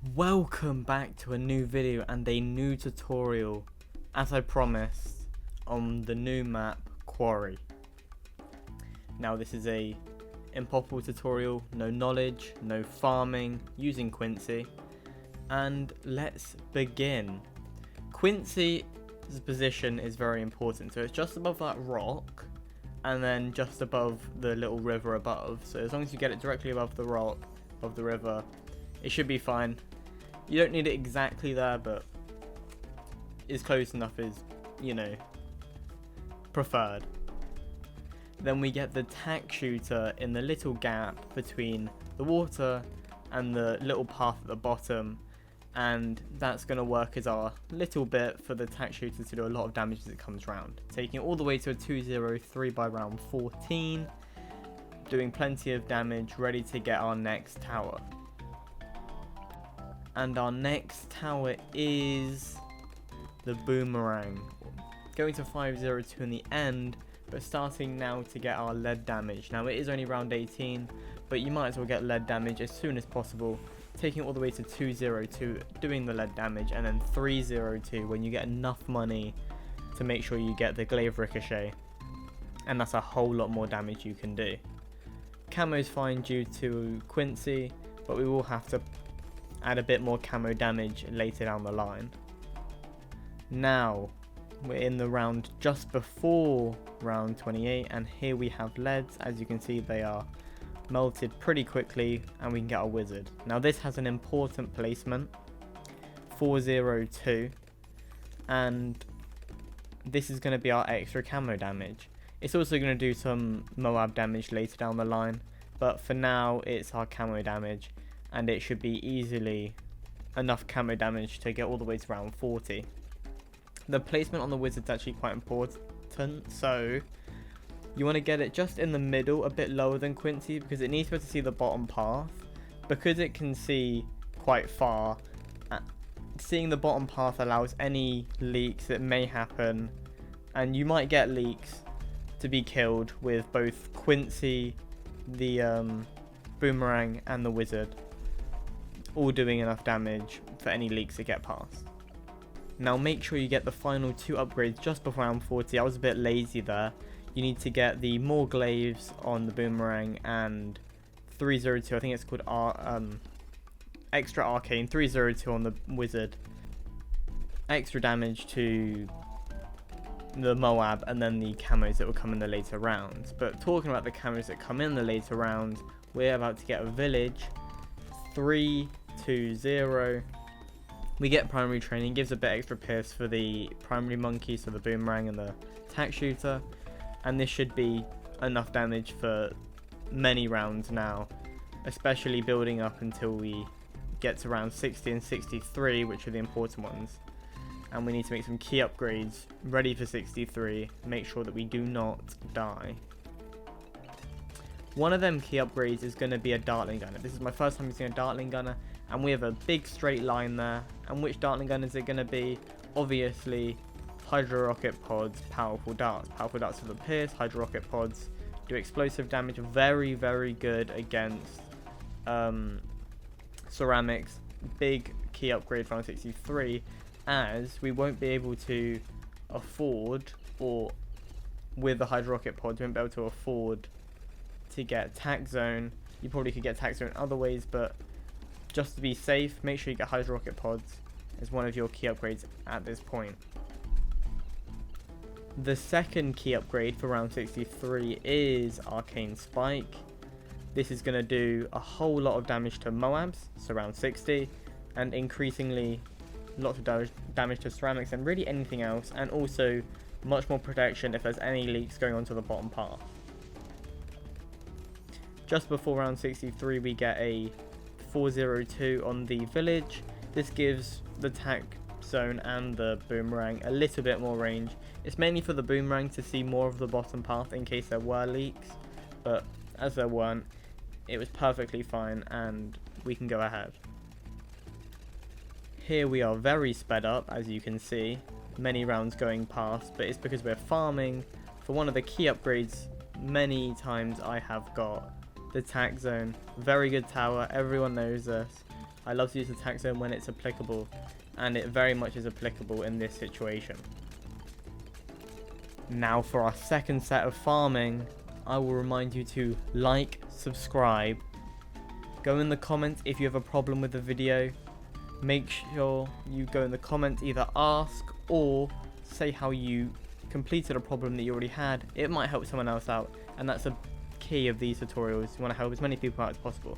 Welcome back to a new video and a new tutorial, as I promised, on the new map Quarry. Now this is a Impoppable tutorial, no knowledge, no farming, using Quincy, and let's begin. Quincy's position is very important, so it's just above that rock and then just above the little river above, so as long as you get it directly above the rock, above the river, it should be fine. You don't need it exactly there, but is close enough is, preferred. Then we get the tack shooter in the little gap between the water and the little path at the bottom, and that's going to work as our little bit for the tack shooter to do a lot of damage as it comes round, taking it all the way to a 203 by round 14, doing plenty of damage, ready to get our next tower. And our next tower is the boomerang, going to 502 in the end, but starting now to get our lead damage. Now it is only round 18, but you might as well get lead damage as soon as possible, taking it all the way to 202, doing the lead damage, and then 302 when you get enough money to make sure you get the glaive ricochet, and that's a whole lot more damage you can do. Camo's fine due to Quincy, but we will have to add a bit more camo damage later down the line. Now we're in the round just before round 28, and here we have leads. As you can see, they are melted pretty quickly and we can get our wizard. Now this has an important placement, 402, and this is going to be our extra camo damage. It's also going to do some Moab damage later down the line, but for now it's our camo damage, and it should be easily enough camo damage to get all the way to round 40. The placement on the wizard's actually quite important, so you want to get it just in the middle, a bit lower than Quincy, because it needs to be able to see the bottom path. Because it can see quite far, seeing the bottom path allows any leaks that may happen, and you might get leaks to be killed with both Quincy, the boomerang, and the wizard all doing enough damage for any leaks that get past. Now make sure you get the final two upgrades just before round 40. I was a bit lazy there. You need to get the more glaives on the boomerang and 302, I think it's called extra arcane, 302 on the wizard. Extra damage to the Moab, and then the camos that will come in the later rounds. But talking about the camos that come in the later rounds, we're about to get a village, 320. We get primary training, gives a bit extra pierce for the primary monkey, so the boomerang and the tack shooter, and this should be enough damage for many rounds now, especially building up until we get to round 60 and 63, which are the important ones. And we need to make some key upgrades ready for 63, make sure that we do not die. One of them key upgrades is going to be a dartling gunner. This is my first time using a dartling gunner, and we have a big straight line there. And which dartling gun is it going to be? Obviously, hydro rocket pods, powerful darts. Powerful darts for the pierce, hydro rocket pods do explosive damage. Very, very good against ceramics. Big key upgrade for round 63, as we won't be able to afford, or with the hydro rocket pods, we won't be able to afford to get tack zone. You probably could get tack zone other ways, but just to be safe, make sure you get hydro rocket pods as one of your key upgrades at this point. The second key upgrade for round 63 is arcane spike. This is going to do a whole lot of damage to Moabs, so round 60, and increasingly lots of damage to ceramics and really anything else, and also much more protection if there's any leaks going onto the bottom path. Just before round 63 we get a 402 on the village. This gives the tack zone and the boomerang a little bit more range. It's mainly for the boomerang to see more of the bottom path in case there were leaks, but as there weren't, it was perfectly fine and we can go ahead. Here we are very sped up, as you can see, many rounds going past, but it's because we're farming for one of the key upgrades. Many times I have got the tack zone, very good tower, everyone knows this. I love to use the attack zone when it's applicable, and it very much is applicable in this situation. Now for our second set of farming, I will remind you to like, subscribe, go in the comments if you have a problem with the video. Make sure you go in the comments, either ask or say how you completed a problem that you already had. It might help someone else out, and that's a key of these tutorials. You want to help as many people out as possible.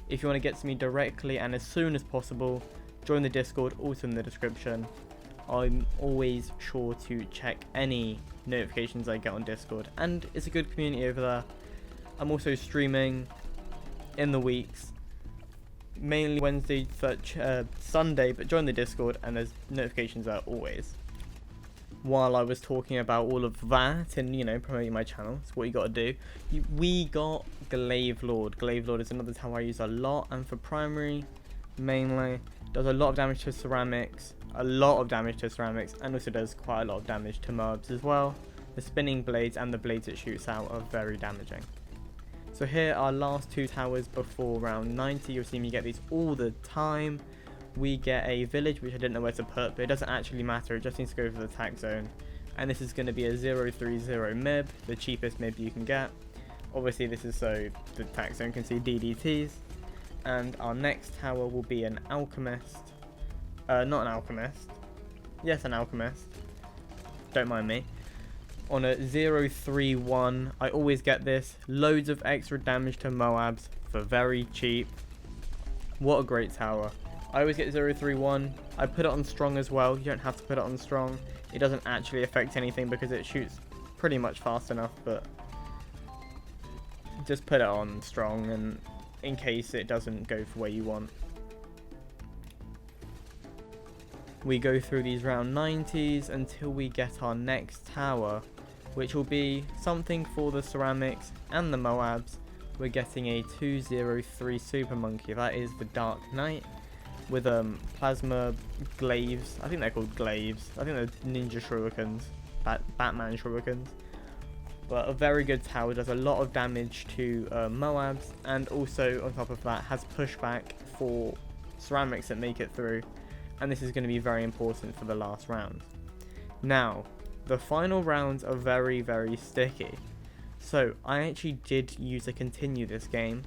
If you want to get to me directly and as soon as possible, join the Discord, also in the description. I'm always sure to check any notifications I get on Discord, and it's a good community over there. I'm also streaming in the weeks, mainly Wednesday, Sunday, but join the Discord and there's notifications there always. While I was talking about all of that and, you know, promoting my channel, it's what you got to do. We got Glaive Lord. Glaive Lord is another tower I use a lot, and for primary, mainly, does a lot of damage to ceramics, and also does quite a lot of damage to mobs as well. The spinning blades and the blades it shoots out are very damaging. So here are last two towers before round 90. You'll see me get these all the time. We get a village, which I didn't know where to put, but it doesn't actually matter, it just needs to go for the attack zone. And this is going to be a 030 MIB, the cheapest MIB you can get. Obviously this is so the attack zone can see DDTs. And our next tower will be an alchemist. Not an alchemist. Yes, an alchemist. Don't mind me. On a 031, I always get this. Loads of extra damage to Moabs for very cheap. What a great tower. I always get 031. I put it on strong as well. You don't have to put it on strong. It doesn't actually affect anything because it shoots pretty much fast enough, but just put it on strong and in case it doesn't go for where you want. We go through these round 90s until we get our next tower, which will be something for the ceramics and the Moabs. We're getting a 203 Super Monkey. That is the Dark Knight with plasma glaives. I think they're called glaives. I think they're ninja shurikens, Batman shurikens. But a very good tower, does a lot of damage to Moabs, and also on top of that has pushback for ceramics that make it through. And this is going to be very important for the last round. Now, the final rounds are very, very sticky. So I actually did use a continue this game,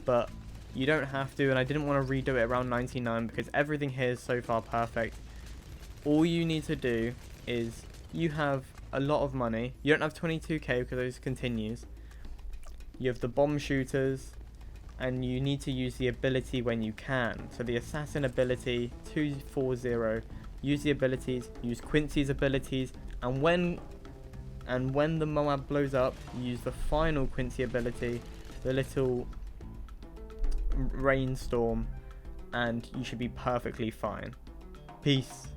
but you don't have to, and I didn't want to redo it around 99 because everything here is so far perfect. All you need to do is, you have a lot of money. You don't have 22k because those continues. You have the bomb shooters, and you need to use the ability when you can. So the assassin ability, 240, use the abilities, use Quincy's abilities, and when the Moab blows up, use the final Quincy ability, the little rainstorm, and you should be perfectly fine. Peace.